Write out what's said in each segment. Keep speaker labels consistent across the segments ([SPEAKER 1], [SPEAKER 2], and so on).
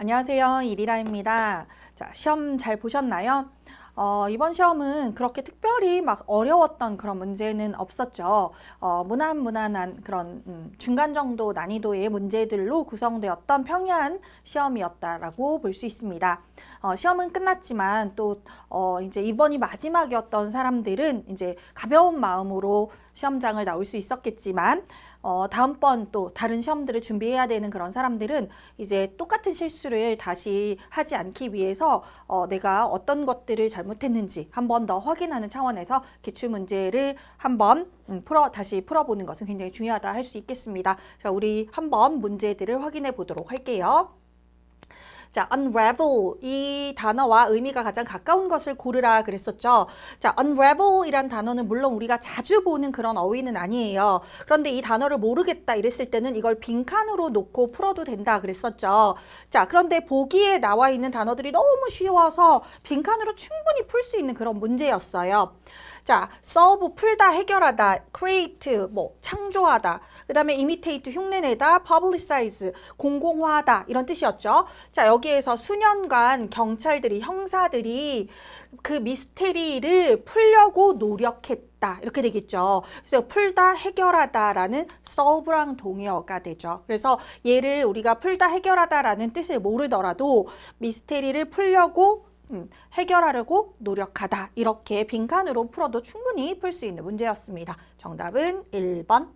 [SPEAKER 1] 안녕하세요. 이리라입니다. 자, 시험 잘 보셨나요? 이번 시험은 그렇게 특별히 막 어려웠던 그런 문제는 없었죠. 무난무난한 그런 중간 정도 난이도의 문제들로 구성되었던 평이한 시험이었다라고 볼 수 있습니다. 시험은 끝났지만 또 이제 이번이 마지막이었던 사람들은 이제 가벼운 마음으로 시험장을 나올 수 있었겠지만 다음번 또 다른 시험들을 준비해야 되는 그런 사람들은 이제 똑같은 실수를 다시 하지 않기 위해서 내가 어떤 것들을 잘못했는지 한 번 더 확인하는 차원에서 기출문제를 한번 다시 풀어보는 것은 굉장히 중요하다 할 수 있겠습니다. 자, 우리 한번 문제들을 확인해 보도록 할게요. 자, unravel 이 단어와 의미가 가장 가까운 것을 고르라 그랬었죠. 자, unravel이란 단어는 물론 우리가 자주 보는 그런 어휘는 아니에요. 그런데 이 단어를 모르겠다 이랬을 때는 이걸 빈칸으로 놓고 풀어도 된다 그랬었죠. 자, 그런데 보기에 나와 있는 단어들이 너무 쉬워서 빈칸으로 충분히 풀 수 있는 그런 문제였어요. 자, solve 풀다, 해결하다, create 창조하다, 그 다음에 imitate 흉내내다, publicize 공공화하다 이런 뜻이었죠. 자, 여기에서 수년간 경찰들이 형사들이 그 미스테리를 풀려고 노력했다 이렇게 되겠죠. 그래서 풀다, 해결하다라는 solve랑 동의어가 되죠. 그래서 얘를 우리가 풀다, 해결하다라는 뜻을 모르더라도 미스테리를 풀려고 해결하려고 노력하다. 이렇게 빈칸으로 풀어도 충분히 풀 수 있는 문제였습니다. 정답은 1번.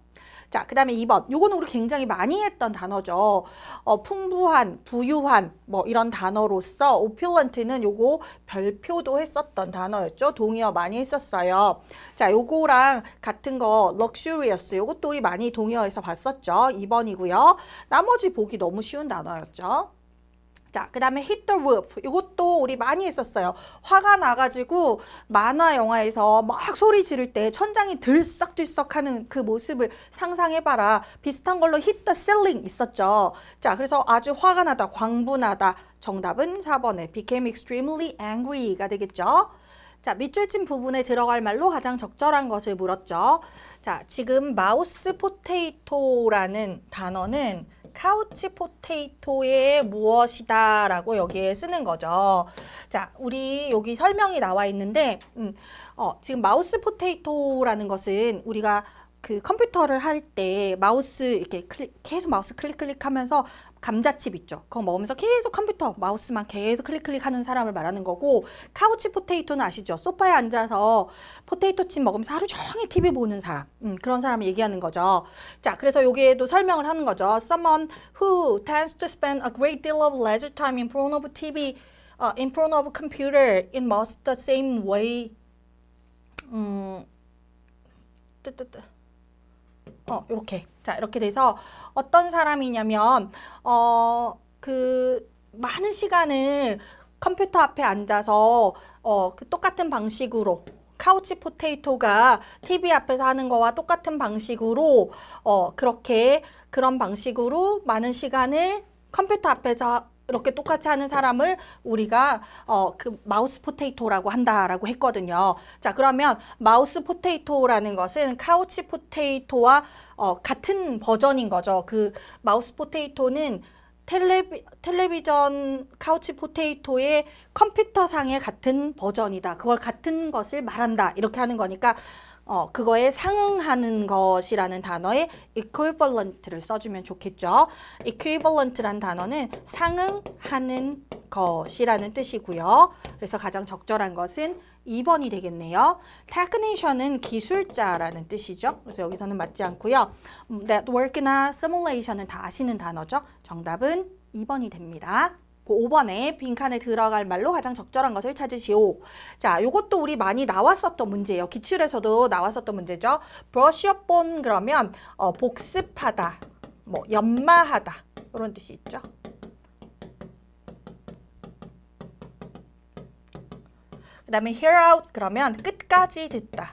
[SPEAKER 1] 자, 그 다음에 2번. 요거는 우리 굉장히 많이 했던 단어죠. 풍부한, 부유한 이런 단어로서 opulent는 요거 별표도 했었던 단어였죠. 동의어 많이 했었어요. 자, 요거랑 같은 거 luxurious 요것도 우리 많이 동의어에서 봤었죠. 2번이고요. 나머지 보기 너무 쉬운 단어였죠. 자, 그 다음에 hit the roof. 이것도 우리 많이 했었어요. 화가 나가지고 만화 영화에서 막 소리 지를 때 천장이 들썩들썩하는 그 모습을 상상해봐라. 비슷한 걸로 hit the ceiling 있었죠. 자, 그래서 아주 화가 나다, 광분하다. 정답은 4번에 became extremely angry가 되겠죠. 자, 밑줄 친 부분에 들어갈 말로 가장 적절한 것을 물었죠. 자, 지금 마우스 포테이토라는 단어는 카우치 포테이토의 무엇이다 라고 여기에 쓰는 거죠. 자, 우리 여기 설명이 나와 있는데 지금 마우스 포테이토라는 것은 우리가 그 컴퓨터를 할 때 마우스 이렇게 계속 마우스 클릭하면서 감자칩 있죠. 그거 먹으면서 계속 컴퓨터 마우스만 계속 클릭하는 사람을 말하는 거고, 카우치 포테이토는 아시죠? 소파에 앉아서 포테이토 칩 먹으면서 하루 종일 TV 보는 사람, 그런 사람을 얘기하는 거죠. 자, 그래서 여기에도 설명을 하는 거죠. Someone who tends to spend a great deal of leisure time in front of TV, in front of a computer in much the same way. 이렇게. 자, 이렇게 돼서 어떤 사람이냐면, 그 많은 시간을 컴퓨터 앞에 앉아서, 그 똑같은 방식으로, 카우치 포테이토가 TV 앞에서 하는 거와 똑같은 방식으로, 그런 방식으로 많은 시간을 컴퓨터 앞에서 이렇게 똑같이 하는 사람을 우리가 그 마우스 포테이토라고 한다라고 했거든요. 자, 그러면 마우스 포테이토라는 것은 카우치 포테이토와 같은 버전인 거죠. 그 마우스 포테이토는 텔레비전 카우치 포테이토의 컴퓨터상의 같은 버전이다. 그걸 같은 것을 말한다. 이렇게 하는 거니까 그거에 상응하는 것이라는 단어에 equivalent를 써주면 좋겠죠. equivalent란 단어는 상응하는 것이라는 뜻이고요. 그래서 가장 적절한 것은 2번이 되겠네요. technician은 기술자라는 뜻이죠. 그래서 여기서는 맞지 않고요. network나 simulation은 다 아시는 단어죠. 정답은 2번이 됩니다. 5번에 빈칸에 들어갈 말로 가장 적절한 것을 찾으시오. 자, 요것도 우리 많이 나왔었던 문제예요. 기출에서도 나왔었던 문제죠. brush up on 그러면 복습하다, 연마하다 이런 뜻이 있죠. 그 다음에 hear out 그러면 끝까지 듣다.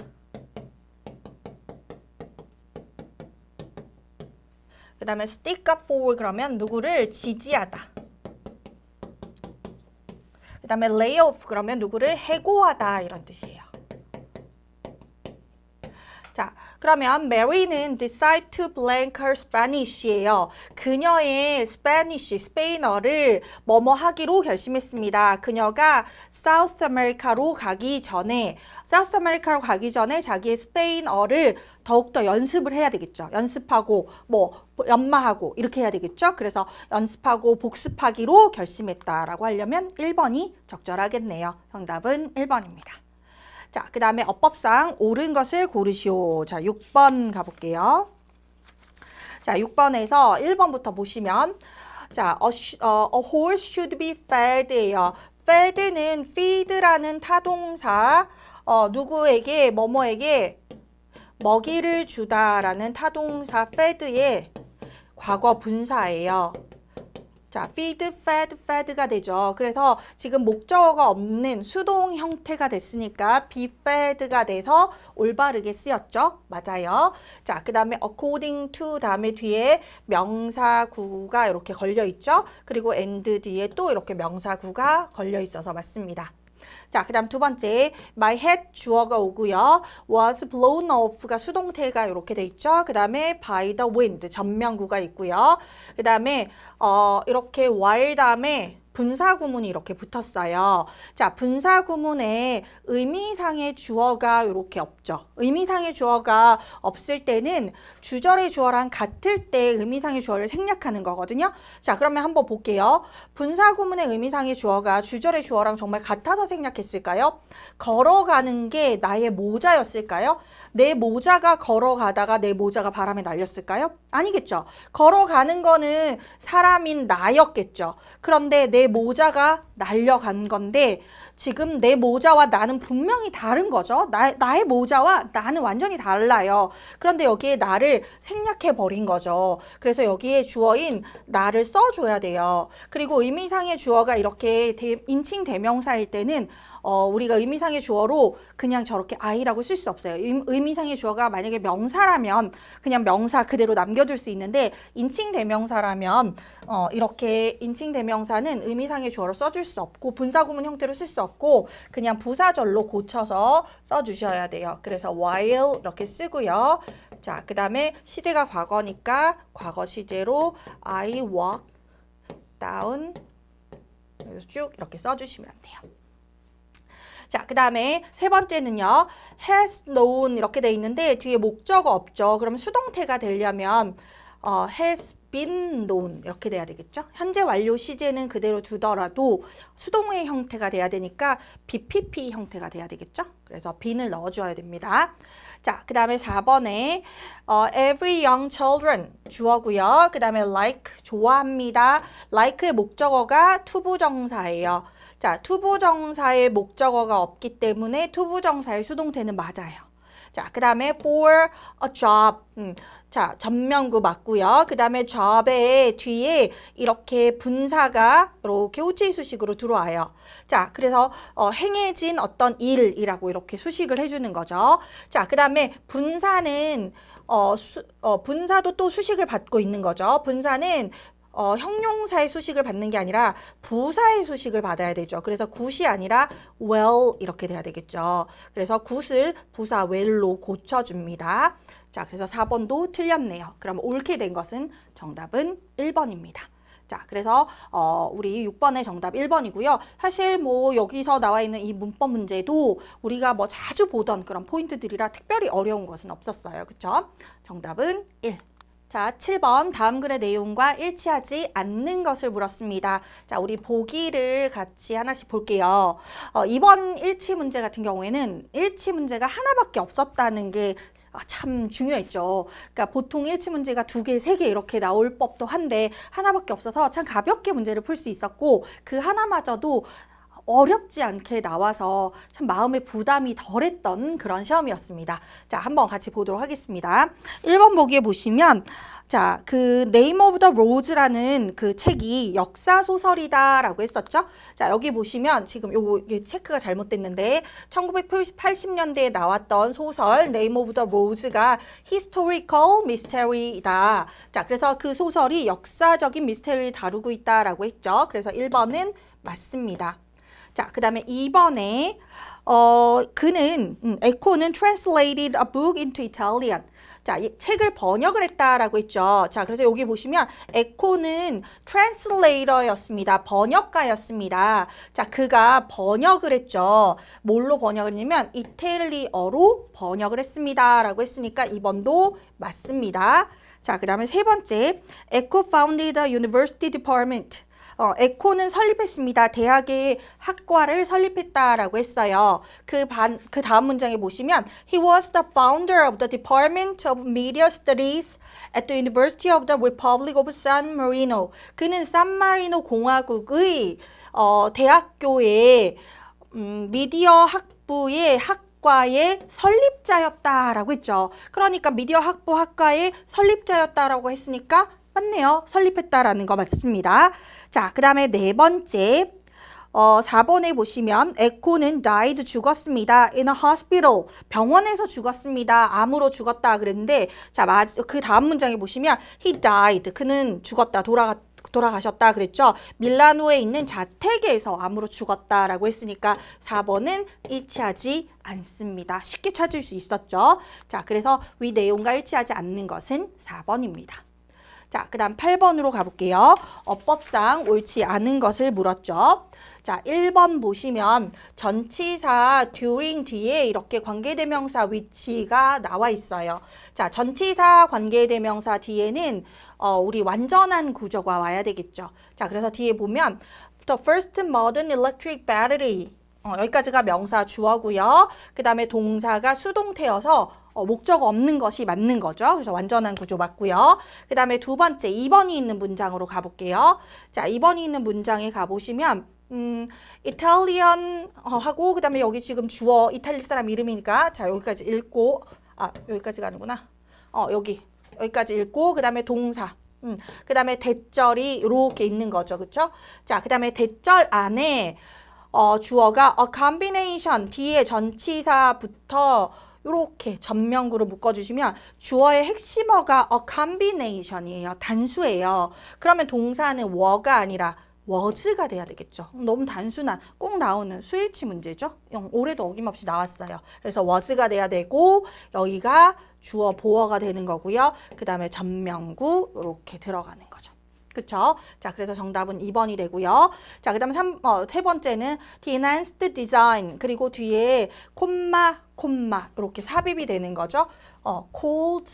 [SPEAKER 1] 그 다음에 stick up for 그러면 누구를 지지하다. 그 다음에 lay off 그러면 누구를 해고하다 이런 뜻이에요. 자, 그러면 Mary는 decide to blank her Spanish예요. 그녀의 스페인어를 뭐뭐 하기로 결심했습니다. 그녀가 South America로 가기 전에 자기의 스페인어를 더욱더 연습을 해야 되겠죠. 연습하고 연마하고 이렇게 해야 되겠죠. 그래서 연습하고 복습하기로 결심했다라고 하려면 1번이 적절하겠네요. 정답은 1번입니다. 자, 그 다음에 어법상 옳은 것을 고르시오. 자, 6번 가볼게요. 자, 6번에서 1번부터 보시면 자, a horse should be fed예요. fed는 feed라는 타동사 누구에게 뭐뭐에게 먹이를 주다라는 타동사 fed의 과거 분사예요. 자, feed, fed가 되죠. 그래서 지금 목적어가 없는 수동 형태가 됐으니까 be fed가 돼서 올바르게 쓰였죠. 맞아요. 자, 그 다음에 according to 다음에 뒤에 명사구가 이렇게 걸려 있죠. 그리고 and 뒤에 또 이렇게 명사구가 걸려 있어서 맞습니다. 자, 그 다음 두 번째, my hat 주어가 오고요. was blown off가 수동태가 이렇게 돼 있죠. 그 다음에 by the wind 전명구가 있고요. 그 다음에 이렇게 while 다음에 분사구문이 이렇게 붙었어요. 자, 분사구문에 의미상의 주어가 이렇게 없죠. 의미상의 주어가 없을 때는 주절의 주어랑 같을 때 의미상의 주어를 생략하는 거거든요. 자, 그러면 한번 볼게요. 분사구문의 의미상의 주어가 주절의 주어랑 정말 같아서 생략했을까요? 걸어가는 게 나의 모자였을까요? 내 모자가 걸어가다가 내 모자가 바람에 날렸을까요? 아니겠죠. 걸어가는 거는 사람인 나였겠죠. 그런데 내 모자가 날려간 건데 지금 내 모자와 나는 분명히 다른 거죠. 나의 모자와 나는 완전히 달라요. 그런데 여기에 나를 생략해 버린 거죠. 그래서 여기에 주어인 나를 써줘야 돼요. 그리고 의미상의 주어가 이렇게 인칭 대명사일 때는 우리가 의미상의 주어로 그냥 저렇게 I라고 쓸 수 없어요. 의미상의 주어가 만약에 명사라면 그냥 명사 그대로 남겨둘 수 있는데 인칭 대명사라면 이렇게 인칭 대명사는 의미상의 주어로 써줄 수 없고 분사구문 형태로 쓸 수 없고 그냥 부사절로 고쳐서 써주셔야 돼요. 그래서 while 이렇게 쓰고요. 자, 그 다음에 시제가 과거니까 과거 시제로 I walk down 그래서 쭉 이렇게 써주시면 돼요. 자, 그 다음에 세 번째는요. has known 이렇게 돼 있는데 뒤에 목적어 없죠. 그럼 수동태가 되려면 has been known 이렇게 돼야 되겠죠. 현재 완료 시제는 그대로 두더라도 수동의 형태가 돼야 되니까 BPP 형태가 돼야 되겠죠. 그래서 bean을 넣어줘야 됩니다. 자, 그 다음에 4번에 every young children 주어고요. 그 다음에 like 좋아합니다. like의 목적어가 투부정사예요. 자, 투부정사의 목적어가 없기 때문에 투부정사의 수동태는 맞아요. 자, 그 다음에 for a job. 자, 전명구 맞고요. 그 다음에 job의 뒤에 이렇게 분사가 이렇게 호칭 수식으로 들어와요. 자, 그래서 행해진 어떤 일이라고 이렇게 수식을 해주는 거죠. 자, 그 다음에 분사는 분사도 또 수식을 받고 있는 거죠. 분사는 형용사의 수식을 받는 게 아니라 부사의 수식을 받아야 되죠. 그래서 굿이 아니라 well 이렇게 돼야 되겠죠. 그래서 굿을 부사 well로 고쳐줍니다. 자, 그래서 4번도 틀렸네요. 그럼 옳게 된 것은 정답은 1번입니다. 자, 그래서 우리 6번의 정답 1번이고요. 사실 여기서 나와 있는 이 문법 문제도 우리가 자주 보던 그런 포인트들이라 특별히 어려운 것은 없었어요. 그쵸? 정답은 1. 자, 7번 다음 글의 내용과 일치하지 않는 것을 물었습니다. 자, 우리 보기를 같이 하나씩 볼게요. 이번 일치 문제 같은 경우에는 일치 문제가 하나밖에 없었다는 게 참 중요했죠. 그러니까 보통 일치 문제가 2개, 3개 이렇게 나올 법도 한데 하나밖에 없어서 참 가볍게 문제를 풀 수 있었고 그 하나마저도 어렵지 않게 나와서 참 마음의 부담이 덜했던 그런 시험이었습니다. 자, 한번 같이 보도록 하겠습니다. 1번 보기에 보시면 자, 그 Name of the Rose라는 그 책이 역사 소설이다라고 했었죠. 자, 여기 보시면 지금 요게 체크가 잘못됐는데 1980년대에 나왔던 소설 Name of the Rose가 historical mystery이다. 자, 그래서 그 소설이 역사적인 미스테리를 다루고 있다라고 했죠. 그래서 1번은 맞습니다. 자, 그 다음에 2번에 그는 에코는 translated a book into Italian. 자, 이 책을 번역을 했다라고 했죠. 자, 그래서 여기 보시면 에코는 translator였습니다. 번역가였습니다. 자, 그가 번역을 했죠. 뭘로 번역을 했냐면 이탈리어로 번역을 했습니다. 라고 했으니까 2번도 맞습니다. 자, 그 다음에 세 번째, 에코 founded a university department. 에코는 설립했습니다. 대학의 학과를 설립했다라고 했어요. 그 다음 문장에 보시면 He was the founder of the Department of Media Studies at the University of the Republic of San Marino. 그는 산마리노 공화국의 대학교의 미디어 학부의 학과의 설립자였다라고 했죠. 그러니까 미디어 학부 학과의 설립자였다라고 했으니까 맞네요. 설립했다라는 거 맞습니다. 자, 그 다음에 네 번째 4번에 보시면 에코는 died 죽었습니다. in a hospital 병원에서 죽었습니다. 암으로 죽었다 그랬는데 자, 그 다음 문장에 보시면 he died 그는 죽었다 돌아가셨다 그랬죠. 밀라노에 있는 자택에서 암으로 죽었다라고 했으니까 4번은 일치하지 않습니다. 쉽게 찾을 수 있었죠. 자, 그래서 위 내용과 일치하지 않는 것은 4번입니다. 자, 그 다음 8번으로 가볼게요. 어법상 옳지 않은 것을 물었죠. 자, 1번 보시면 전치사 during 뒤에 이렇게 관계대명사 위치가 나와 있어요. 자, 전치사 관계대명사 뒤에는 우리 완전한 구조가 와야 되겠죠. 자, 그래서 뒤에 보면 The first modern electric battery 여기까지가 명사 주어고요. 그 다음에 동사가 수동태여서 목적 없는 것이 맞는 거죠. 그래서 완전한 구조 맞고요. 그 다음에 두 번째 2번이 있는 문장으로 가볼게요. 자, 2번이 있는 문장에 가보시면 이탈리안 하고 그 다음에 여기 지금 주어 이탈리 사람 이름이니까 자, 여기까지 읽고 여기까지가 아니구나. 여기까지 읽고 그 다음에 동사 그 다음에 대절이 이렇게 있는 거죠. 그쵸? 자, 그 다음에 대절 안에 주어가 a combination 뒤에 전치사부터 이렇게 전명구로 묶어주시면 주어의 핵심어가 a combination이에요. 단수예요. 그러면 동사는 were가 아니라 was가 돼야 되겠죠. 너무 단순한 꼭 나오는 수일치 문제죠. 올해도 어김없이 나왔어요. 그래서 was가 돼야 되고 여기가 주어 보어가 되는 거고요. 그 다음에 전명구 이렇게 들어가는 거죠. 그쵸? 자, 그래서 정답은 2번이 되고요. 자, 그 다음에 세 번째는 the enhanced design 그리고 뒤에 콤마 이렇게 삽입이 되는 거죠. cold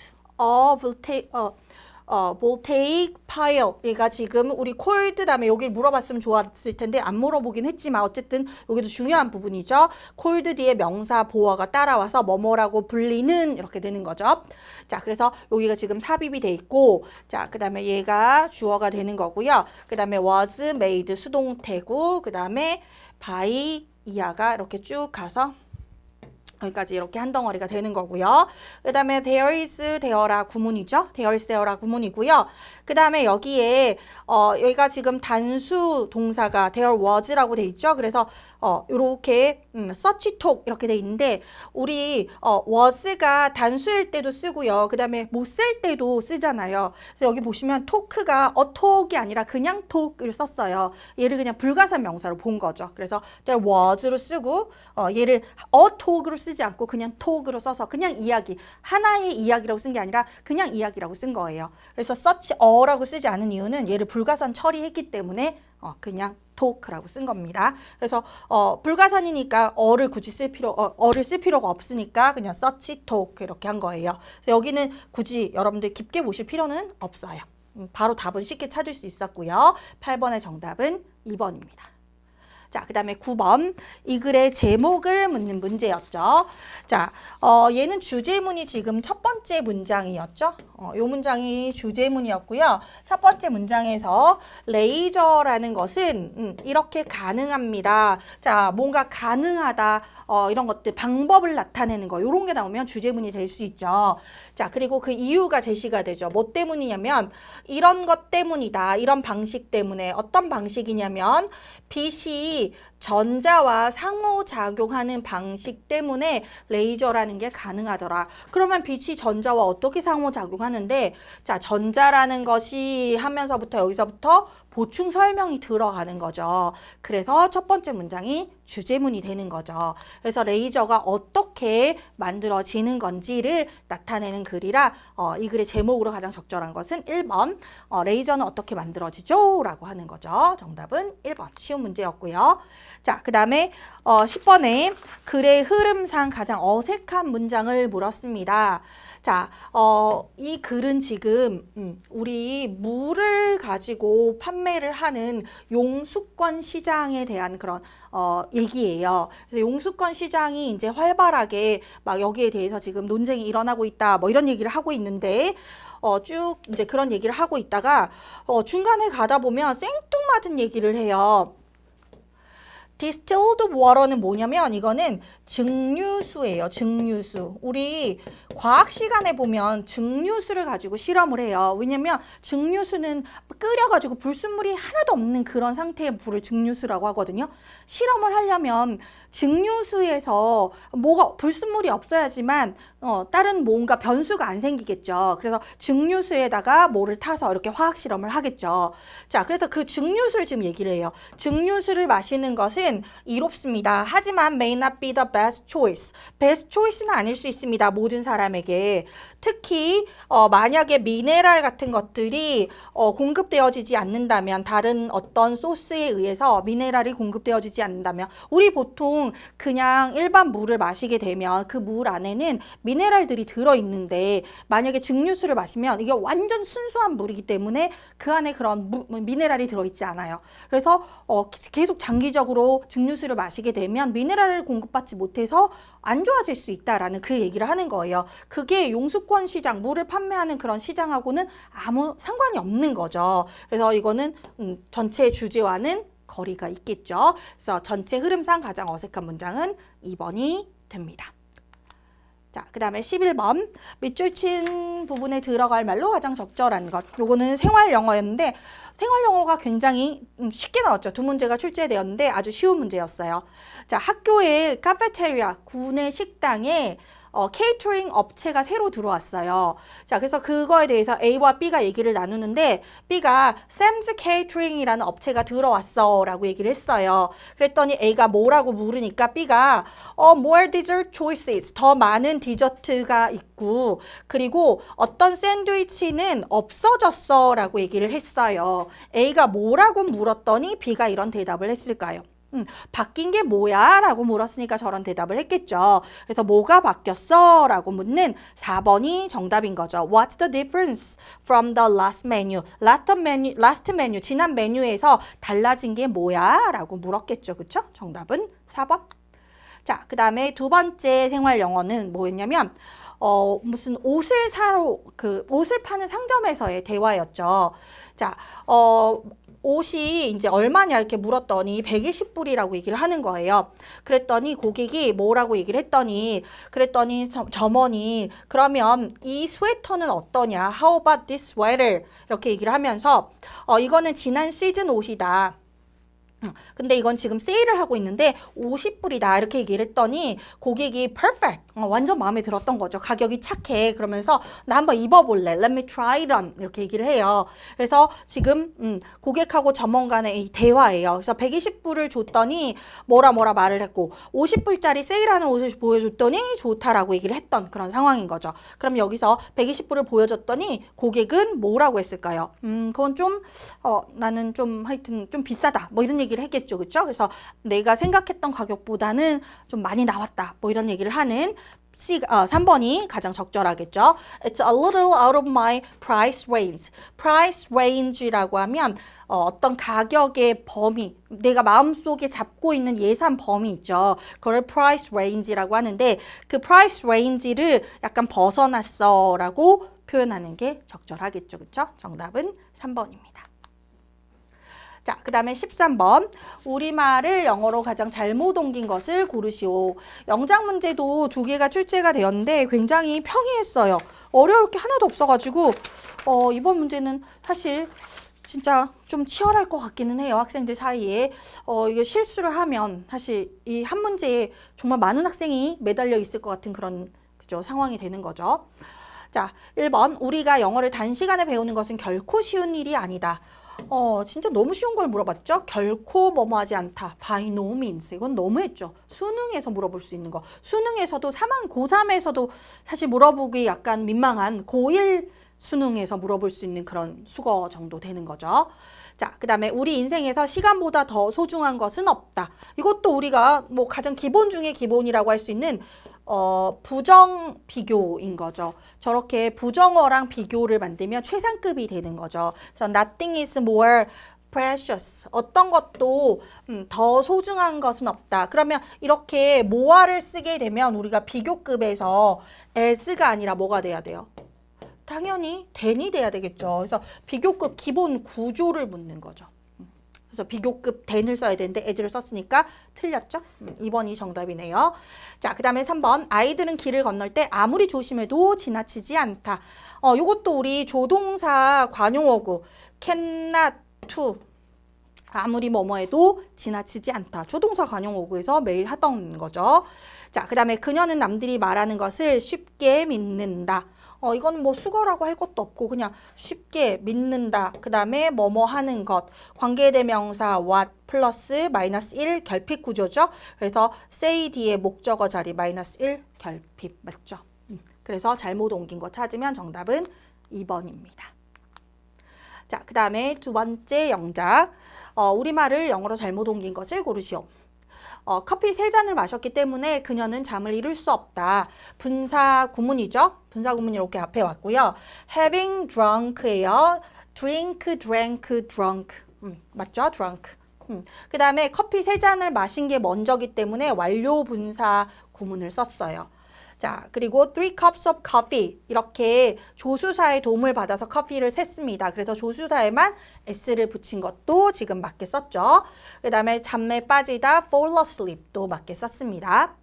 [SPEAKER 1] voltaic pile 얘가 지금 우리 cold 다음에 여기 물어봤으면 좋았을 텐데 안 물어보긴 했지만 어쨌든 여기도 중요한 부분이죠. cold 뒤에 명사 보어가 따라와서 뭐뭐라고 불리는 이렇게 되는 거죠. 자, 그래서 여기가 지금 삽입이 돼 있고 자, 그 다음에 얘가 주어가 되는 거고요. 그 다음에 was made 수동태고 그 다음에 by 이하가 이렇게 쭉 가서 여기까지 이렇게 한 덩어리가 되는 거고요. 그 다음에 there is, there라 구문이죠. there is, there라 구문이고요. 그 다음에 여기에 여기가 지금 단수 동사가 there was라고 돼 있죠. 그래서 이렇게 such talk 이렇게 돼 있는데 우리 was가 단수일 때도 쓰고요. 그 다음에 못 쓸 때도 쓰잖아요. 그래서 여기 보시면 talk가 a talk이 아니라 그냥 talk을 썼어요. 얘를 그냥 불가산 명사로 본 거죠. 그래서 there was로 쓰고 얘를 a talk으로 쓰지 않고 그냥 talk으로 써서 그냥 이야기, 하나의 이야기라고 쓴 게 아니라 그냥 이야기라고 쓴 거예요. 그래서 such a라고 쓰지 않은 이유는 얘를 불가산 처리했기 때문에 그냥 talk라고 쓴 겁니다. 그래서 불가산이니까 어를 굳이 어를 쓸 필요가 없으니까 그냥 such talk 이렇게 한 거예요. 그래서 여기는 굳이 여러분들 깊게 보실 필요는 없어요. 바로 답은 쉽게 찾을 수 있었고요. 8번의 정답은 2번입니다. 자, 그 다음에 9번 이 글의 제목을 묻는 문제였죠. 자, 얘는 주제문이 지금 첫 번째 문장이었죠. 이 문장이 주제문이었고요. 첫 번째 문장에서 레이저라는 것은 이렇게 가능합니다. 자, 뭔가 가능하다 이런 것들 방법을 나타내는 거 이런 게 나오면 주제문이 될 수 있죠. 자, 그리고 그 이유가 제시가 되죠. 뭐 때문이냐면 이런 것 때문이다. 이런 방식 때문에 어떤 방식이냐면 빛이 전자와 상호작용하는 방식 때문에 레이저라는 게 가능하더라. 그러면 빛이 전자와 어떻게 상호작용하는데 자, 전자라는 것이 하면서부터 여기서부터 보충 설명이 들어가는 거죠. 그래서 첫 번째 문장이 주제문이 되는 거죠. 그래서 레이저가 어떻게 만들어지는 건지를 나타내는 글이라 이 글의 제목으로 가장 적절한 것은 1번 레이저는 어떻게 만들어지죠? 라고 하는 거죠. 정답은 1번 쉬운 문제였고요. 자, 그 다음에 10번에 글의 흐름상 가장 어색한 문장을 물었습니다. 자, 이 글은 지금 우리 물을 가지고 판매를 하는 용수권 시장에 대한 그런 얘기예요. 그래서 용수권 시장이 이제 활발하게 막 여기에 대해서 지금 논쟁이 일어나고 있다, 뭐 이런 얘기를 하고 있는데 쭉 이제 그런 얘기를 하고 있다가 중간에 가다 보면 생뚱맞은 얘기를 해요. distilled water는 뭐냐면 이거는 증류수예요. 증류수. 우리 과학 시간에 보면 증류수를 가지고 실험을 해요. 왜냐면 증류수는 끓여가지고 불순물이 하나도 없는 그런 상태의 물을 증류수라고 하거든요. 실험을 하려면 증류수에서 뭐가 불순물이 없어야지만 다른 뭔가 변수가 안 생기겠죠. 그래서 증류수에다가 뭐를 타서 이렇게 화학 실험을 하겠죠. 자, 그래서 그 증류수를 지금 얘기를 해요. 증류수를 마시는 것은 이롭습니다. 하지만 may not be the best choice. best choice는 아닐 수 있습니다. 모든 사람에게. 특히 만약에 미네랄 같은 것들이 공급되어지지 않는다면 다른 어떤 소스에 의해서 미네랄이 공급되어지지 않는다면 우리 보통 그냥 일반 물을 마시게 되면 그 물 안에는 미네랄들이 들어있는데 만약에 증류수를 마시면 이게 완전 순수한 물이기 때문에 그 안에 그런 미네랄이 들어있지 않아요. 그래서 계속 장기적으로 증류수를 마시게 되면 미네랄을 공급받지 못해서 안 좋아질 수 있다라는 그 얘기를 하는 거예요. 그게 용수권 시장, 물을 판매하는 그런 시장하고는 아무 상관이 없는 거죠. 그래서 이거는 전체 주제와는 거리가 있겠죠. 그래서 전체 흐름상 가장 어색한 문장은 2번이 됩니다. 자, 그 다음에 11번 밑줄 친 부분에 들어갈 말로 가장 적절한 것. 요거는 생활 영어였는데 생활 영어가 굉장히 쉽게 나왔죠. 두 문제가 출제되었는데 아주 쉬운 문제였어요. 자, 학교의 카페테리아, 구내 식당에 케이터링 업체가 새로 들어왔어요. 자, 그래서 그거에 대해서 A와 B가 얘기를 나누는데 B가 Sam's Catering이라는 업체가 들어왔어 라고 얘기를 했어요. 그랬더니 A가 뭐라고 물으니까 B가 more dessert choices, 더 많은 디저트가 있고 그리고 어떤 샌드위치는 없어졌어 라고 얘기를 했어요. A가 뭐라고 물었더니 B가 이런 대답을 했을까요? 바뀐 게 뭐야? 라고 물었으니까 저런 대답을 했겠죠. 그래서 뭐가 바뀌었어? 라고 묻는 4번이 정답인 거죠. What's the difference from the last menu? last menu, 지난 메뉴에서 달라진 게 뭐야? 라고 물었겠죠. 그쵸? 정답은 4번. 자, 그 다음에 두 번째 생활 영어는 뭐였냐면 무슨 옷을 사러 옷을 파는 상점에서의 대화였죠. 자, 옷이 이제 얼마냐 이렇게 물었더니 120불이라고 얘기를 하는 거예요. 그랬더니 고객이 뭐라고 얘기를 했더니 그랬더니 점원이 그러면 이 스웨터는 어떠냐? How about this sweater? 이렇게 얘기를 하면서 이거는 지난 시즌 옷이다. 근데 이건 지금 세일을 하고 있는데 50불이다 이렇게 얘기를 했더니 고객이 perfect, 완전 마음에 들었던 거죠. 가격이 착해. 그러면서 나 한번 입어볼래. Let me try it on. 이렇게 얘기를 해요. 그래서 지금 고객하고 점원 간의 이 대화예요. 그래서 120불을 줬더니 뭐라 말을 했고 50불짜리 세일하는 옷을 보여줬더니 좋다라고 얘기를 했던 그런 상황인 거죠. 그럼 여기서 120불을 보여줬더니 고객은 뭐라고 했을까요? 그건 좀 나는 좀 하여튼 좀 비싸다. 뭐 이런 얘기를 했겠죠. 그렇죠? 그래서 내가 생각했던 가격보다는 좀 많이 나왔다. 뭐 이런 얘기를 하는 3번이 가장 적절하겠죠. It's a little out of my price range. price range라고 하면 어떤 가격의 범위, 내가 마음속에 잡고 있는 예산 범위 있죠. 그걸 price range라고 하는데 그 price range를 약간 벗어났어 라고 표현하는 게 적절하겠죠. 그렇죠? 정답은 3번입니다. 자, 그 다음에 13번. 우리말을 영어로 가장 잘못 옮긴 것을 고르시오. 영작 문제도 2개가 출제가 되었는데 굉장히 평이했어요. 어려울 게 하나도 없어가지고 이번 문제는 사실 진짜 좀 치열할 것 같기는 해요. 학생들 사이에. 이게 실수를 하면 사실 이 한 문제에 정말 많은 학생이 매달려 있을 것 같은 그런 그죠? 상황이 되는 거죠. 자, 1번. 우리가 영어를 단시간에 배우는 것은 결코 쉬운 일이 아니다. 진짜 너무 쉬운 걸 물어봤죠? 결코 뭐뭐하지 않다. By no means. 이건 너무했죠. 수능에서 물어볼 수 있는 거. 수능에서도 고3에서도 사실 물어보기 약간 민망한 고1 수능에서 물어볼 수 있는 그런 수거 정도 되는 거죠. 자, 그 다음에 우리 인생에서 시간보다 더 소중한 것은 없다. 이것도 우리가 뭐 가장 기본 중에 기본이라고 할 수 있는 부정 비교인 거죠. 저렇게 부정어랑 비교를 만들면 최상급이 되는 거죠. 그래서 nothing is more precious. 어떤 것도 더 소중한 것은 없다. 그러면 이렇게 more를 쓰게 되면 우리가 비교급에서 as가 아니라 뭐가 돼야 돼요? 당연히 than이 돼야 되겠죠. 그래서 비교급 기본 구조를 묻는 거죠. 그래서 비교급 than을 써야 되는데 as를 썼으니까 틀렸죠? 2번이 정답이네요. 자, 그 다음에 3번. 아이들은 길을 건널 때 아무리 조심해도 지나치지 않다. 요것도 우리 조동사 관용어구 cannot to 아무리 뭐뭐해도 지나치지 않다. 조동사 관용어구에서 매일 하던 거죠. 자, 그 다음에 그녀는 남들이 말하는 것을 쉽게 믿는다. 이건 뭐 수거라고 할 것도 없고 그냥 쉽게 믿는다. 그 다음에 뭐뭐 하는 것. 관계대명사 what 플러스 마이너스 1 결핍 구조죠. 그래서 say 뒤에 목적어 자리 마이너스 1 결핍 맞죠? 그래서 잘못 옮긴 거 찾으면 정답은 2번입니다. 자, 그 다음에 두 번째 영작. 우리말을 영어로 잘못 옮긴 것을 고르시오. 커피 3잔을 마셨기 때문에 그녀는 잠을 이룰 수 없다. 분사 구문이죠. 분사 구문이 이렇게 앞에 왔고요. having drunk예요. drink, drank, drunk. 맞죠? drunk. 그 다음에 커피 3잔을 마신 게 먼저기 때문에 완료 분사 구문을 썼어요. 자, 그리고 3 cups of coffee 이렇게 조수사의 도움을 받아서 커피를 샜습니다. 그래서 조수사에만 s를 붙인 것도 지금 맞게 썼죠. 그 다음에 잠에 빠지다 fall asleep도 맞게 썼습니다.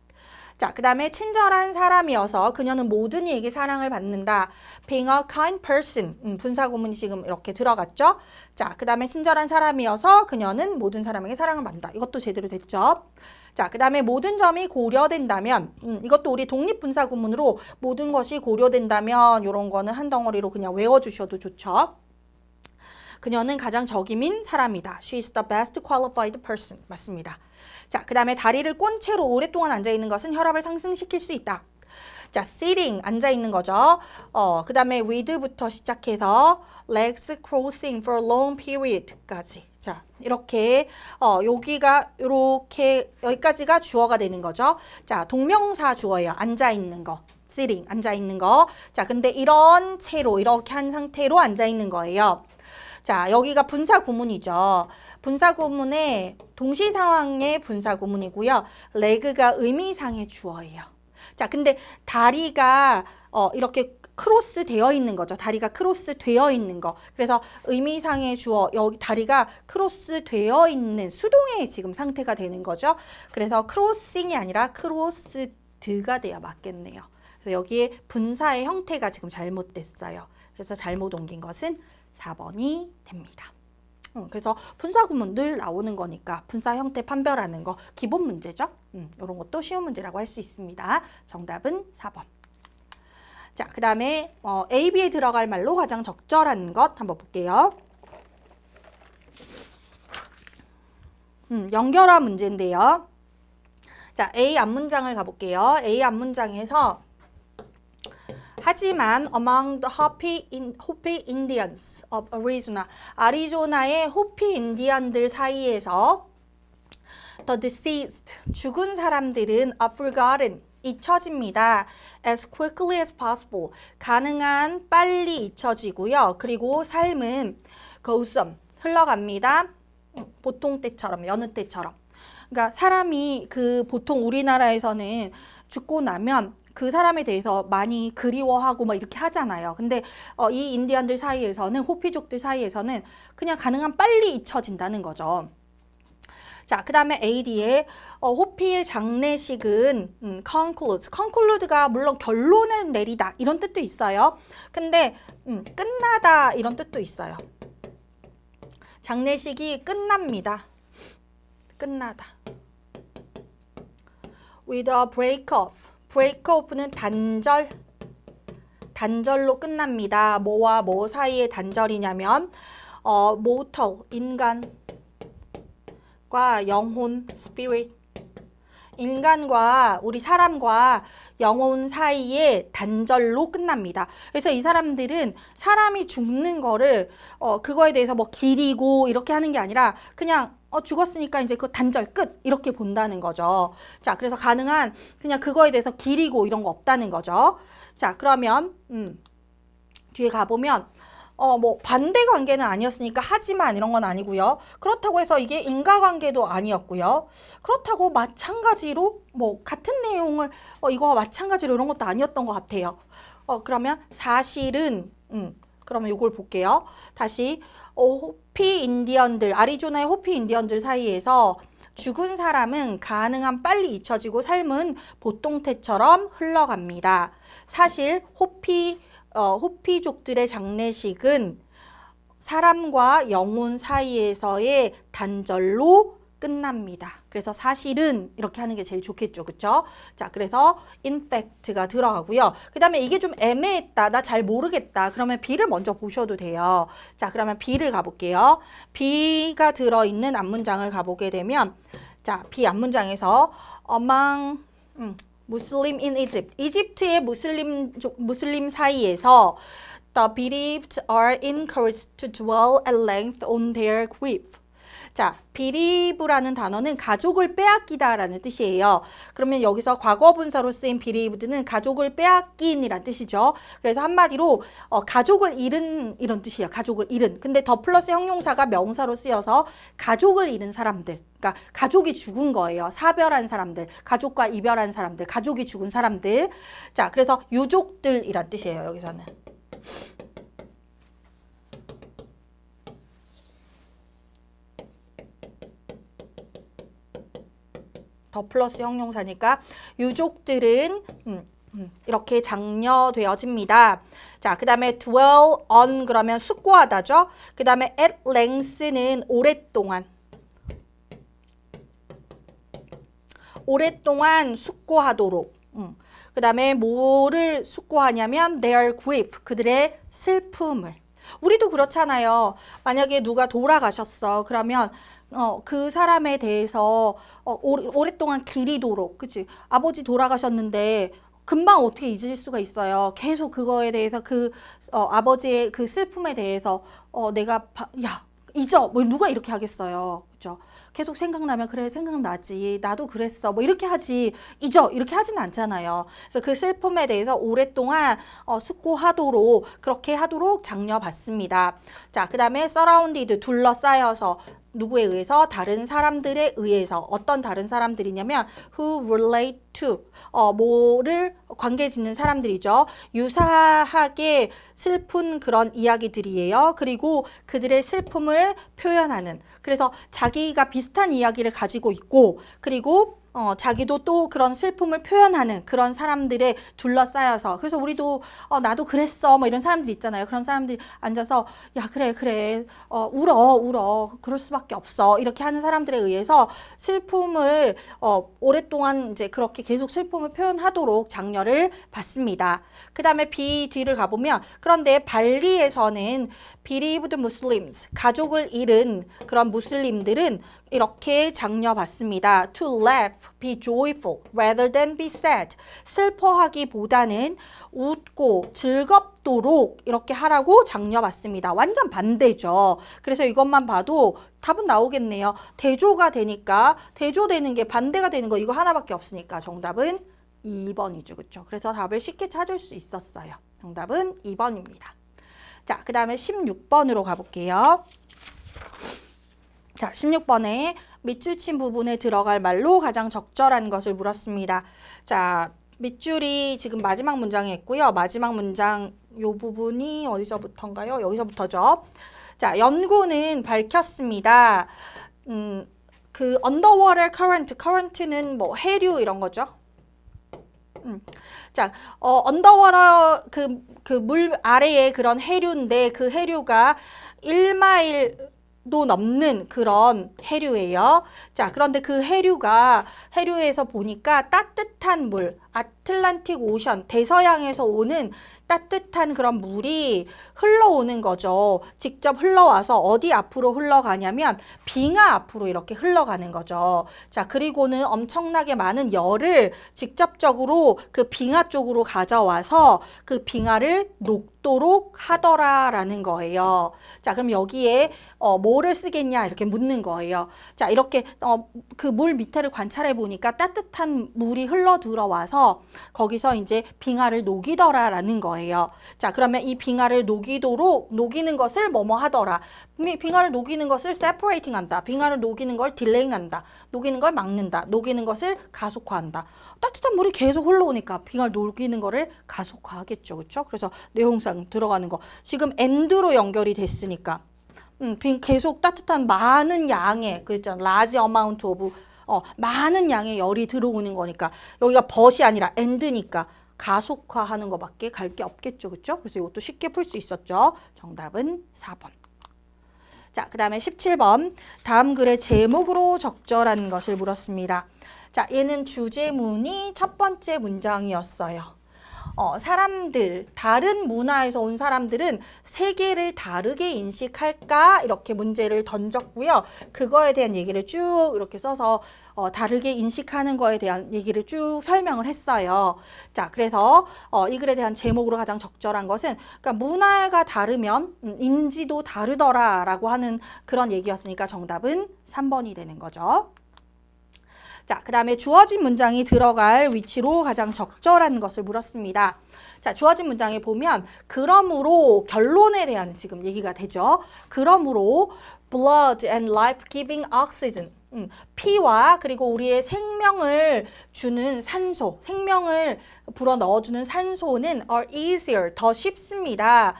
[SPEAKER 1] 자, 그 다음에 친절한 사람이어서 그녀는 모든 이에게 사랑을 받는다. being a kind person. 분사 구문이 지금 이렇게 들어갔죠. 자, 그 다음에 친절한 사람이어서 그녀는 모든 사람에게 사랑을 받는다. 이것도 제대로 됐죠. 자, 그 다음에 모든 점이 고려된다면 이것도 우리 독립분사 구문으로 모든 것이 고려된다면 이런 거는 한 덩어리로 그냥 외워주셔도 좋죠. 그녀는 가장 적임인 사람이다. She is the best qualified person. 맞습니다. 자, 그 다음에 다리를 꼰 채로 오랫동안 앉아있는 것은 혈압을 상승시킬 수 있다. 자, sitting, 앉아있는 거죠. 그 다음에 with부터 시작해서 legs crossing for a long period까지. 자, 이렇게 여기까지가 주어가 되는 거죠. 자, 동명사 주어예요. 앉아있는 거. sitting, 앉아있는 거. 자, 근데 이런 채로, 이렇게 한 상태로 앉아있는 거예요. 자, 여기가 분사 구문이죠. 분사 구문의 동시 상황의 분사 구문이고요. leg가 의미상의 주어예요. 자, 근데 다리가 이렇게 크로스 되어 있는 거죠. 다리가 크로스 되어 있는 거. 그래서 의미상의 주어, 여기 다리가 크로스 되어 있는 수동의 지금 상태가 되는 거죠. 그래서 크로싱이 아니라 크로스드가 돼야 맞겠네요. 그래서 여기에 분사의 형태가 지금 잘못됐어요. 그래서 잘못 옮긴 것은 4번이 됩니다. 그래서 분사 구문 늘 나오는 거니까 분사 형태 판별하는 거 기본 문제죠. 이런 것도 쉬운 문제라고 할 수 있습니다. 정답은 4번. 자, 그 다음에 A, B에 들어갈 말로 가장 적절한 것 한번 볼게요. 연결화 문제인데요. 자, A 앞문장을 가볼게요. A 앞문장에서 하지만 among the Hopi Indians of Arizona, 아리조나의 호피 인디언들 사이에서 the deceased, 죽은 사람들은 are forgotten, 잊혀집니다. as quickly as possible, 가능한 빨리 잊혀지고요. 그리고 삶은 goes on, 흘러갑니다. 보통 때처럼, 여느 때처럼. 그러니까 사람이 보통 우리나라에서는 죽고 나면 그 사람에 대해서 많이 그리워하고 막 이렇게 하잖아요. 근데 이 인디언들 사이에서는, 호피족들 사이에서는 그냥 가능한 빨리 잊혀진다는 거죠. 자, 그 다음에 AD의 호피의 장례식은 conclude가 물론 결론을 내리다 이런 뜻도 있어요. 근데 끝나다 이런 뜻도 있어요. 장례식이 끝납니다. 끝나다. with a break-off. break-off는 단절로 끝납니다. 뭐와 뭐 사이의 단절이냐면 mortal, 인간과 영혼, spirit. 인간과 우리 사람과 영혼 사이의 단절로 끝납니다. 그래서 이 사람들은 사람이 죽는 거를 그거에 대해서 뭐 기리고 이렇게 하는 게 아니라 그냥 죽었으니까 이제 그 단절 끝 이렇게 본다는 거죠. 자, 그래서 가능한 그냥 그거에 대해서 기리고 이런 거 없다는 거죠. 자, 그러면 뒤에 가보면 뭐 반대 관계는 아니었으니까 하지만 이런 건 아니고요. 그렇다고 해서 이게 인과관계도 아니었고요. 그렇다고 마찬가지로 뭐 같은 내용을 이거와 마찬가지로 이런 것도 아니었던 것 같아요. 그러면 사실은 그러면 요걸 볼게요. 다시 호피 인디언들, 아리조나의 호피 인디언들 사이에서 죽은 사람은 가능한 빨리 잊혀지고 삶은 보통태처럼 흘러갑니다. 사실 호피족들의 장례식은 사람과 영혼 사이에서의 단절로 끝납니다. 그래서 사실은 이렇게 하는 게 제일 좋겠죠. 그쵸? 자, 그래서 in fact가 들어가고요. 그 다음에 이게 좀 애매했다. 나 잘 모르겠다. 그러면 B를 먼저 보셔도 돼요. 자, 그러면 B를 가볼게요. B가 들어있는 앞문장을 가보게 되면 자, B 앞문장에서 among 무슬림 in Egypt. 이집트의 무슬림 사이에서 the believed are encouraged to dwell at length on their grief. 자, believe라는 단어는 가족을 빼앗기다라는 뜻이에요. 그러면 여기서 과거 분사로 쓰인 believed는 가족을 빼앗긴이란 뜻이죠. 그래서 한마디로 가족을 잃은 이런 뜻이에요. 가족을 잃은. 근데 더 플러스 형용사가 명사로 쓰여서 가족을 잃은 사람들. 그러니까 가족이 죽은 거예요. 사별한 사람들, 가족과 이별한 사람들, 가족이 죽은 사람들. 자, 그래서 유족들이란 뜻이에요. 여기서는. 더 플러스 형용사니까 유족들은 이렇게 장려되어집니다. 자, 그 다음에 dwell on 그러면 숙고하다죠. 그 다음에 at length는 오랫동안. 오랫동안 숙고하도록. 그 다음에 뭐를 숙고하냐면 their grief, 그들의 슬픔을. 우리도 그렇잖아요. 만약에 누가 돌아가셨어. 그러면 그 사람에 대해서 오랫동안 기리도록, 그치? 아버지 돌아가셨는데 금방 어떻게 잊을 수가 있어요. 계속 그거에 대해서 아버지의 그 슬픔에 대해서 내가 야 잊어 뭐 누가 이렇게 하겠어요. 그죠? 계속 생각나면 그래 생각나지 나도 그랬어 뭐 이렇게 하지 잊어 이렇게 하진 않잖아요. 그래서 그 슬픔에 대해서 오랫동안 숙고하도록 그렇게 하도록 장려받습니다. 자, 그 다음에 surrounded 둘러싸여서 누구에 의해서? 다른 사람들에 의해서. 어떤 다른 사람들이냐면 who relate to 뭐를 관계 짓는 사람들이죠. 유사하게 슬픈 그런 이야기들이에요. 그리고 그들의 슬픔을 표현하는. 그래서 자기가 비슷한 이야기를 가지고 있고 그리고 자기도 또 그런 슬픔을 표현하는 그런 사람들에 둘러싸여서 그래서 우리도 나도 그랬어 뭐 이런 사람들 있잖아요. 그런 사람들이 앉아서 야 그래 울어 그럴 수밖에 없어 이렇게 하는 사람들에 의해서 슬픔을 오랫동안 이제 그렇게 계속 슬픔을 표현하도록 장려를 받습니다. 그 다음에 B 뒤를 가보면 그런데 발리에서는 believed Muslims 가족을 잃은 그런 무슬림들은 이렇게 장려받습니다. To laugh, be joyful, rather than be sad. 슬퍼하기보다는 웃고 즐겁도록 이렇게 하라고 장려받습니다. 완전 반대죠. 그래서 이것만 봐도 답은 나오겠네요. 대조가 되니까 대조되는 게 반대가 되는 거 이거 하나밖에 없으니까 정답은 2번이죠. 그렇죠? 그래서 답을 쉽게 찾을 수 있었어요. 정답은 2번입니다. 자, 그 다음에 16번으로 가볼게요. 자, 16번에 밑줄 친 부분에 들어갈 말로 가장 적절한 것을 물었습니다. 자, 밑줄이 지금 마지막 문장에 있고요. 마지막 문장 요 부분이 어디서부터인가요? 여기서부터죠. 자, 연구는 밝혔습니다. 그 underwater current는 뭐 해류 이런 거죠. 자, 언더워터 그 물 아래의 그런 해류인데 그 해류가 1마일도 넘는 그런 해류예요. 자, 그런데 그 해류에서 보니까 따뜻한 물, 아틀란틱 오션, 대서양에서 오는 따뜻한 그런 물이 흘러오는 거죠. 직접 흘러와서 어디 앞으로 흘러가냐면 빙하 앞으로 이렇게 흘러가는 거죠. 자, 그리고는 엄청나게 많은 열을 직접적으로 그 빙하 쪽으로 가져와서 그 빙하를 녹도록 하더라라는 거예요. 자, 그럼 여기에 뭐를 쓰겠냐 이렇게 묻는 거예요. 자, 이렇게 그 물 밑에를 관찰해 보니까 따뜻한 물이 흘러 들어와서 거기서 이제 빙하를 녹이더라라는 거예요. 자, 그러면 이 빙하를 녹이는 것을 뭐뭐 하더라. 빙하를 녹이는 것을 separating 한다. 빙하를 녹이는 걸 delaying 한다. 녹이는 걸 막는다. 녹이는 것을 가속화한다. 따뜻한 물이 계속 흘러오니까 빙하를 녹이는 거를 가속화하겠죠. 그렇죠? 그래서 내용상 들어가는 거. 지금 and로 연결이 됐으니까 계속 따뜻한 많은 양의 그랬잖아. large amount of 많은 양의 열이 들어오는 거니까 여기가 but이 아니라 and니까 가속화하는 것밖에 갈 게 없겠죠. 그렇죠? 그래서 이것도 쉽게 풀 수 있었죠. 정답은 4번. 자, 그 다음에 17번. 다음 글의 제목으로 적절한 것을 물었습니다. 자, 얘는 주제문이 첫 번째 문장이었어요. 다른 문화에서 온 사람들은 세계를 다르게 인식할까? 이렇게 문제를 던졌고요. 그거에 대한 얘기를 쭉 이렇게 써서 다르게 인식하는 거에 대한 얘기를 쭉 설명을 했어요. 자, 그래서 이 글에 대한 제목으로 가장 적절한 것은 그러니까 문화가 다르면 인지도 다르더라라고 하는 그런 얘기였으니까 정답은 3번이 되는 거죠. 자, 그 다음에 주어진 문장이 들어갈 위치로 가장 적절한 것을 물었습니다. 자, 주어진 문장에 보면 그러므로 결론에 대한 지금 얘기가 되죠. 그러므로 blood and life-giving oxygen 피와 그리고 우리의 생명을 주는 산소, 생명을 불어 넣어주는 산소는 are easier, 더 쉽습니다.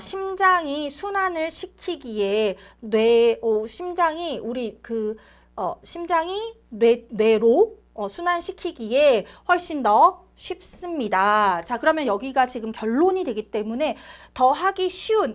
[SPEAKER 1] 심장이 순환을 시키기에 심장이 심장이 뇌로 순환시키기에 훨씬 더 쉽습니다. 자, 그러면 여기가 지금 결론이 되기 때문에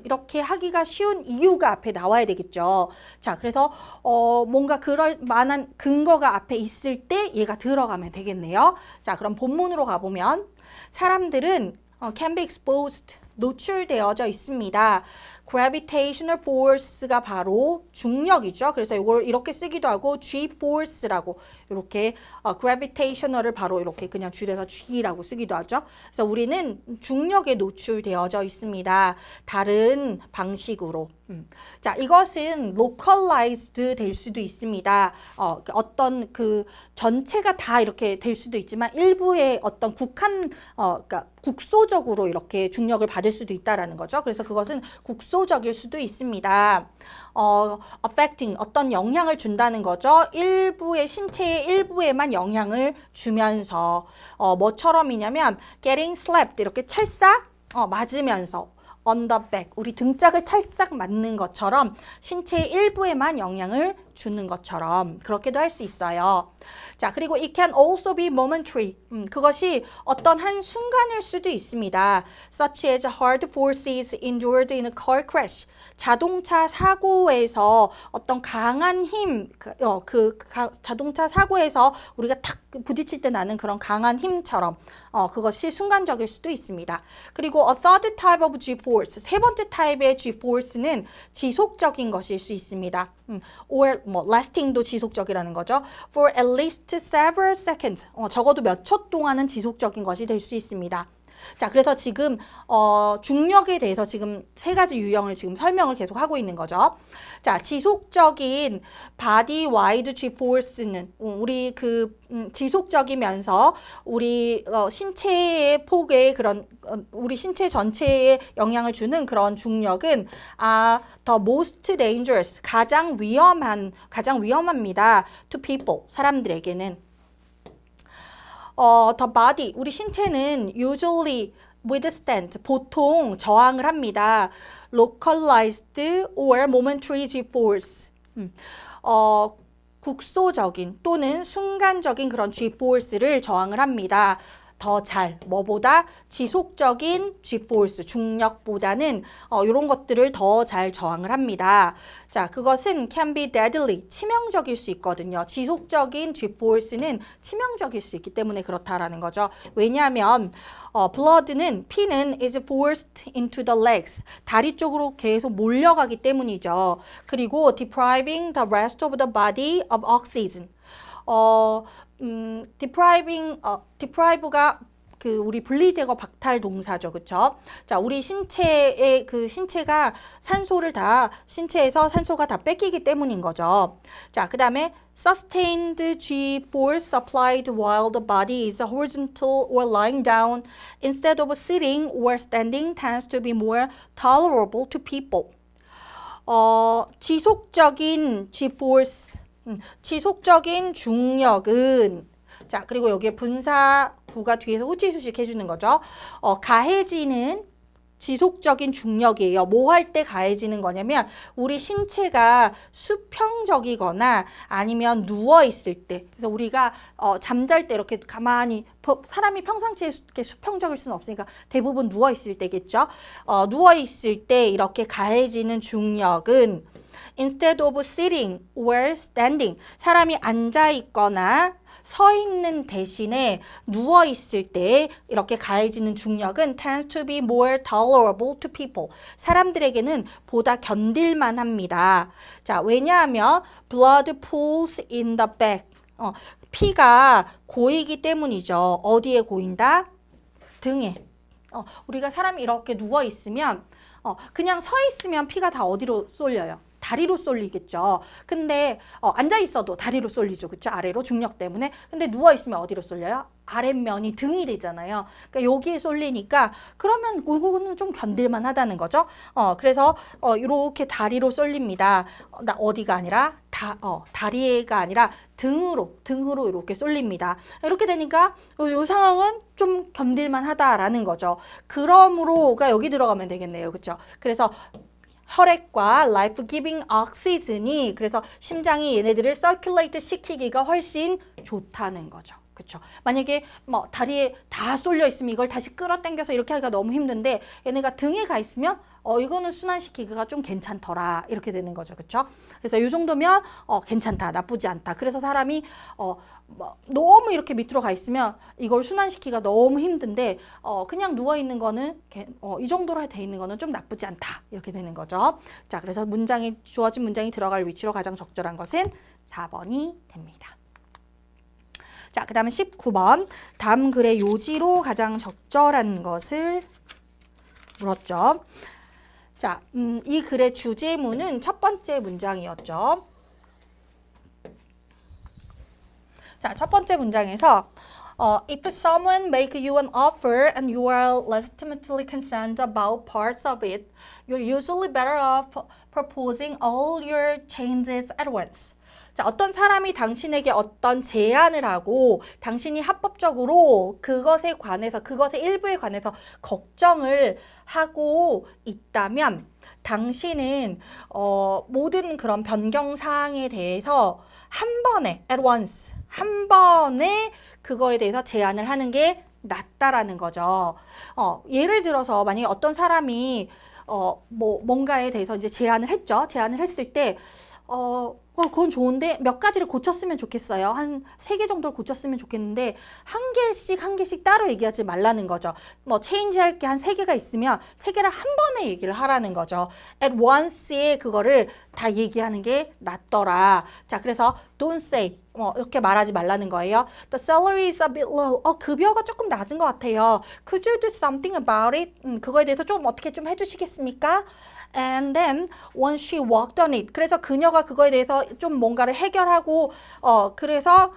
[SPEAKER 1] 이렇게 하기가 쉬운 이유가 앞에 나와야 되겠죠. 자, 그래서 뭔가 그럴 만한 근거가 앞에 있을 때 얘가 들어가면 되겠네요. 자, 그럼 본문으로 가보면 사람들은 can be exposed, 노출되어져 있습니다. gravitational force가 바로 중력이죠. 그래서 이걸 이렇게 쓰기도 하고 G-force라고 이렇게 gravitational을 바로 이렇게 그냥 줄여서 G라고 쓰기도 하죠. 그래서 우리는 중력에 노출되어져 있습니다. 다른 방식으로. 자, 이것은 localized 될 수도 있습니다. 어떤 그 전체가 다 이렇게 될 수도 있지만 일부의 어떤 그러니까 국소적으로 이렇게 중력을 받을 수도 있다라는 거죠. 그래서 그것은 국소적일 수도 있습니다. affecting 어떤 영향을 준다는 거죠. 신체의 일부에만 영향을 주면서 뭐처럼이냐면 getting slapped 이렇게 찰싹 맞으면서 on the back 우리 등짝을 찰싹 맞는 것처럼 신체의 일부에만 영향을 주는 것처럼 그렇게도 할 수 있어요. 자, 그리고 it can also be momentary. 그것이 어떤 한 순간일 수도 있습니다. Such as hard forces endured in a car crash. 자동차 사고에서 어떤 강한 힘, 자동차 사고에서 우리가 탁 부딪힐 때 나는 그런 강한 힘처럼 그것이 순간적일 수도 있습니다. 그리고 a third type of G-force. 세 번째 타입의 G-force는 지속적인 것일 수 있습니다. or lasting도 지속적이라는 거죠. For at least several seconds. 적어도 몇 초 동안은 지속적인 것이 될 수 있습니다. 자, 그래서 지금 중력에 대해서 지금 세 가지 유형을 지금 설명을 계속 하고 있는 거죠. 자, 지속적인 body wide G-force는 우리 지속적이면서 우리 신체의 폭에 우리 신체 전체에 영향을 주는 그런 중력은 the most dangerous, 가장 위험합니다. to people, 사람들에게는. the body, 우리 신체는 usually withstand, 보통 저항을 합니다. localized or momentary G-force. 국소적인 또는 순간적인 그런 G-force를 저항을 합니다. 더 잘, 뭐보다 지속적인 G-force, 중력보다는 이런 것들을 더 잘 저항을 합니다. 자, 그것은 can be deadly, 치명적일 수 있거든요. 지속적인 G-force는 치명적일 수 있기 때문에 그렇다라는 거죠. 왜냐하면 blood는 피는 is forced into the legs, 다리 쪽으로 계속 몰려가기 때문이죠. 그리고 depriving the rest of the body of oxygen. deprive가 우리 분리제거 박탈 동사죠. 그쵸? 자, 우리 신체가 산소를 다, 신체에서 산소가 다 뺏기기 때문인 거죠. 자, 그 다음에 sustained G-force applied while the body is horizontal or lying down instead of sitting or standing tends to be more tolerable to people. 지속적인 G-force, 지속적인 중력은, 자, 그리고 여기에 분사구가 뒤에서 후치수식 해주는 거죠. 가해지는 지속적인 중력이에요. 뭐 할 때 가해지는 거냐면 우리 신체가 수평적이거나 아니면 누워 있을 때, 그래서 우리가 잠잘 때 이렇게 가만히, 사람이 평상시에 이렇게 수평적일 수는 없으니까 대부분 누워 있을 때겠죠. 누워 있을 때 이렇게 가해지는 중력은 instead of sitting or standing, 사람이 앉아 있거나 서 있는 대신에 누워 있을 때 이렇게 가해지는 중력은 tends to be more tolerable to people. 사람들에게는 보다 견딜만 합니다. 자, 왜냐하면 blood pools in the back. 피가 고이기 때문이죠. 어디에 고인다? 등에. 우리가 사람이 이렇게 누워 있으면 그냥 서 있으면 피가 다 어디로 쏠려요? 다리로 쏠리겠죠. 근데 앉아 있어도 다리로 쏠리죠. 그쵸? 아래로 중력 때문에. 근데 누워 있으면 어디로 쏠려요? 아랫면이 등이 되잖아요. 그러니까 여기에 쏠리니까 그러면 그거는 좀 견딜만 하다는 거죠. 그래서 이렇게 다리로 쏠립니다. 어디가 아니라 다리가 아니라 등으로 이렇게 쏠립니다. 이렇게 되니까 이 상황은 좀 견딜만 하다라는 거죠. 그러므로가 여기 들어가면 되겠네요. 그렇죠? 그래서 혈액과 life-giving oxygen이, 그래서 심장이 얘네들을 circulate 시키기가 훨씬 좋다는 거죠. 그렇죠? 만약에 뭐 다리에 다 쏠려 있으면 이걸 다시 끌어당겨서 이렇게 하기가 너무 힘든데 얘네가 등에 가 있으면 이거는 순환시키기가 좀 괜찮더라, 이렇게 되는 거죠. 그렇죠? 그래서 이 정도면 괜찮다, 나쁘지 않다. 그래서 사람이 너무 이렇게 밑으로 가 있으면 이걸 순환시키기가 너무 힘든데 그냥 누워 있는 거는 이 정도로 돼 있는 거는 좀 나쁘지 않다, 이렇게 되는 거죠. 자, 그래서 주어진 문장이 들어갈 위치로 가장 적절한 것은 4번이 됩니다. 자, 그 다음에 19번. 다음 글의 요지로 가장 적절한 것을 물었죠. 자, 이 글의 주제문은 첫 번째 문장이었죠. 자, 첫 번째 문장에서 if someone make you an offer and you are legitimately concerned about parts of it, you're usually better off proposing all your changes at once. 자, 어떤 사람이 당신에게 어떤 제안을 하고 당신이 합법적으로 그것에 관해서, 그것의 일부에 관해서 걱정을 하고 있다면 당신은 모든 그런 변경 사항에 대해서 한 번에 at once, 한 번에 그거에 대해서 제안을 하는 게 낫다라는 거죠. 예를 들어서 만약에 어떤 사람이 뭔가에 대해서 이제 제안을 했죠. 제안을 했을 때 그건 좋은데 몇 가지를 고쳤으면 좋겠어요. 한 3개 정도를 고쳤으면 좋겠는데 한 개씩 따로 얘기하지 말라는 거죠. 뭐 체인지할 게 한 3개가 있으면 3개를 한 번에 얘기를 하라는 거죠. at once에 그거를 다 얘기하는 게 낫더라. 자, 그래서 don't say, 이렇게 말하지 말라는 거예요. The salary is a bit low. 급여가 조금 낮은 것 같아요. Could you do something about it? 그거에 대해서 좀 어떻게 좀 해주시겠습니까? And then once she worked on it. 그래서 그녀가 그거에 대해서 좀 뭔가를 해결하고 그래서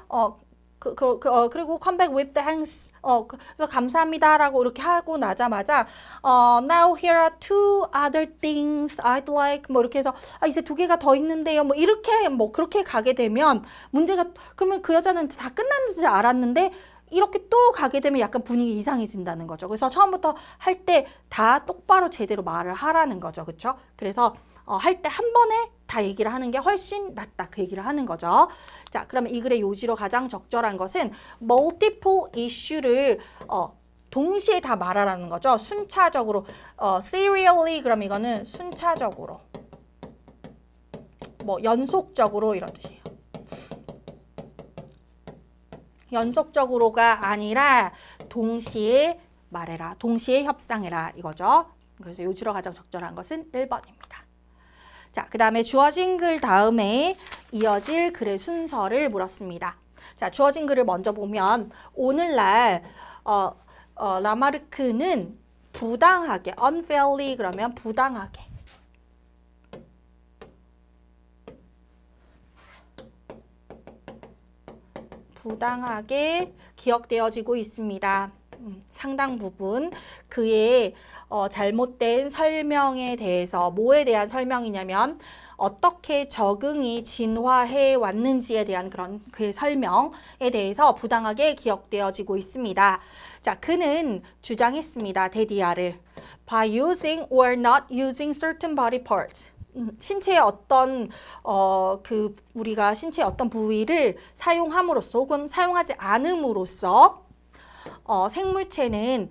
[SPEAKER 1] 그리고 come back with thanks. 그래서 감사합니다라고 이렇게 하고 나자마자 now here are 2 other things I'd like, 뭐 이렇게 해서 이제 2개가 더 있는데요. 뭐 이렇게 그렇게 가게 되면 문제가, 그러면 그 여자는 다 끝났는지 알았는데 이렇게 또 가게 되면 약간 분위기 이상해진다는 거죠. 그래서 처음부터 할 때 다 똑바로 제대로 말을 하라는 거죠. 그렇죠? 그래서 할 때 한 번에 좋다 얘기를 하는 게 훨씬 낫다 그 얘기를 하는 거죠. 자, 그러면 이 글의 요지로 가장 적절한 것은 multiple issue를 동시에 다 말하라는 거죠. 순차적으로 serially 그럼 이거는 순차적으로 뭐 연속적으로 이런 뜻이에요. 연속적으로가 아니라 동시에 말해라. 동시에 협상해라 이거죠. 그래서 요지로 가장 적절한 것은 1번입니다. 자, 그 다음에 주어진 글 다음에 이어질 글의 순서를 물었습니다. 자, 주어진 글을 먼저 보면 오늘날 라마르크는 부당하게, unfairly 그러면 부당하게 기억되어지고 있습니다. 상당 부분 그의 잘못된 설명에 대해서 뭐에 대한 설명이냐면 어떻게 적응이 진화해 왔는지에 대한 그런 그의 설명에 대해서 부당하게 기억되어지고 있습니다. 자, 그는 주장했습니다. 데디아를 by using or not using certain body parts. 신체의 어떤 우리가 신체의 어떤 부위를 사용함으로써 혹은 사용하지 않음으로써 생물체는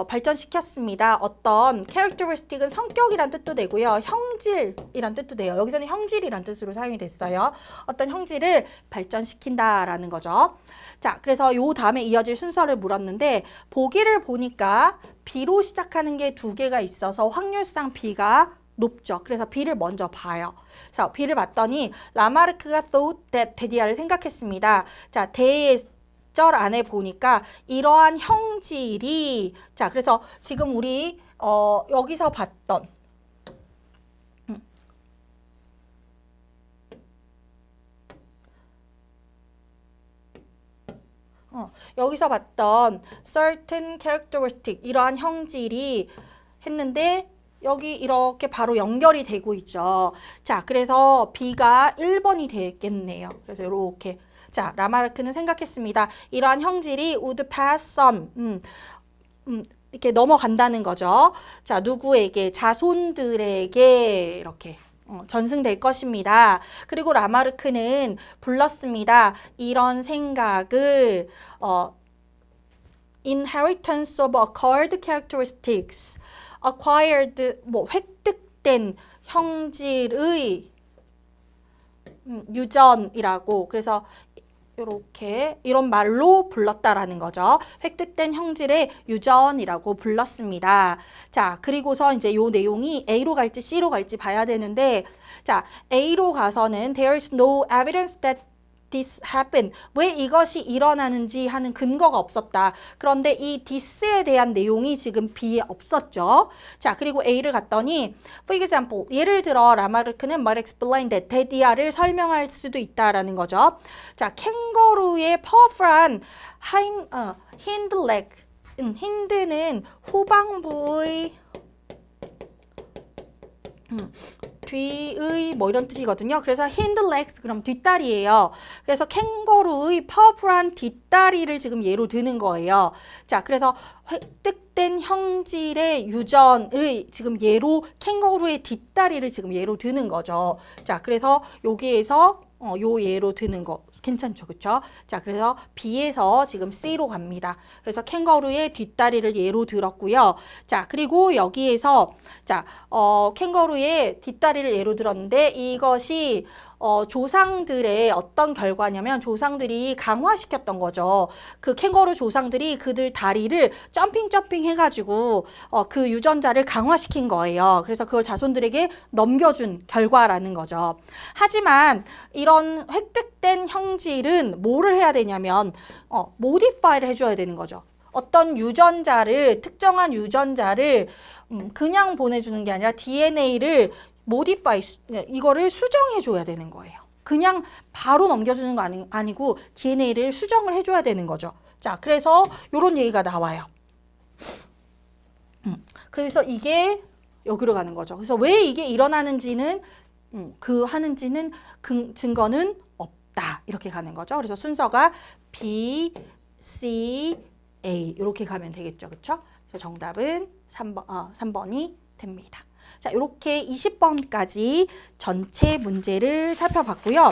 [SPEAKER 1] 발전시켰습니다. 어떤 characteristic은 성격이란 뜻도 되고요. 형질이란 뜻도 돼요. 여기서는 형질이란 뜻으로 사용이 됐어요. 어떤 형질을 발전시킨다라는 거죠. 자, 그래서 요 다음에 이어질 순서를 물었는데 보기를 보니까 B로 시작하는 게 2개가 있어서 확률상 B가 높죠. 그래서 B를 먼저 봐요. 그래서 B를 봤더니 라마르크가 thought that 데디아를 생각했습니다. 자, 절 안에 보니까 이러한 형질이 자, 그래서 지금 우리 여기서 봤던 여기서 봤던 certain characteristic 이러한 형질이 했는데 여기 이렇게 바로 연결이 되고 있죠. 자, 그래서 B가 1번이 되겠네요. 그래서 이렇게 자, 라마르크는 생각했습니다. 이러한 형질이 would pass on 이렇게 넘어간다는 거죠. 자, 누구에게? 자손들에게 이렇게 전승될 것입니다. 그리고 라마르크는 불렀습니다. 이런 생각을 inheritance of acquired characteristics acquired 획득된 형질의 유전이라고 그래서 이렇게 이런 말로 불렀다라는 거죠. 획득된 형질의 유전이라고 불렀습니다. 자, 그리고서 이제 요 내용이 A로 갈지 C로 갈지 봐야 되는데 자, A로 가서는 there is no evidence that this happened. 왜 이것이 일어나는지 하는 근거가 없었다. 그런데 이 this에 대한 내용이 지금 B에 없었죠. 자, 그리고 A를 갔더니 for example, 예를 들어 라마르크는 might explain that 데디아를 설명할 수도 있다라는 거죠. 자, 캥거루의 powerful한 hind leg. hind는 후방부의 뒤의 뭐 이런 뜻이거든요. 그래서 hind legs 그럼 뒷다리예요. 그래서 캥거루의 파워풀한 뒷다리를 지금 예로 드는 거예요. 자, 그래서 획득된 형질의 유전의 지금 예로 캥거루의 뒷다리를 지금 예로 드는 거죠. 자, 그래서 여기에서 요 예로 드는 거 괜찮죠, 그쵸? 자, 그래서 B에서 지금 C로 갑니다. 그래서 캥거루의 뒷다리를 예로 들었고요. 자, 그리고 여기에서 자, 캥거루의 뒷다리를 예로 들었는데 이것이 조상들의 어떤 결과냐면 조상들이 강화시켰던 거죠. 그 캥거루 조상들이 그들 다리를 점핑 해가지고 그 유전자를 강화시킨 거예요. 그래서 그걸 자손들에게 넘겨준 결과라는 거죠. 하지만 이런 획득된 형질은 뭐를 해야 되냐면 modify를 해줘야 되는 거죠. 어떤 유전자를 특정한 유전자를 그냥 보내주는 게 아니라 DNA를 modify 이거를 수정해 줘야 되는 거예요. 그냥 바로 넘겨주는 거 아니고 DNA를 수정을 해줘야 되는 거죠. 자, 그래서 이런 얘기가 나와요. 그래서 이게 여기로 가는 거죠. 그래서 왜 이게 일어나는지는 하는지는 증거는 없다. 이렇게 가는 거죠. 그래서 순서가 B, C, A 이렇게 가면 되겠죠. 그렇죠? 그래서 정답은 3번이 됩니다. 자, 이렇게 20번까지 전체 문제를 살펴봤고요.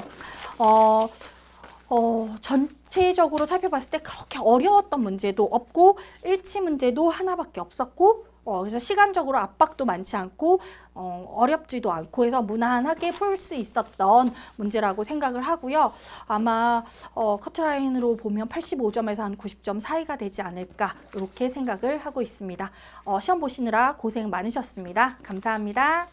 [SPEAKER 1] 전체적으로 살펴봤을 때 그렇게 어려웠던 문제도 없고 일치 문제도 하나밖에 없었고 그래서 시간적으로 압박도 많지 않고 어렵지도 않고 해서 무난하게 풀 수 있었던 문제라고 생각을 하고요. 아마 커트라인으로 보면 85점에서 한 90점 사이가 되지 않을까 이렇게 생각을 하고 있습니다. 시험 보시느라 고생 많으셨습니다. 감사합니다.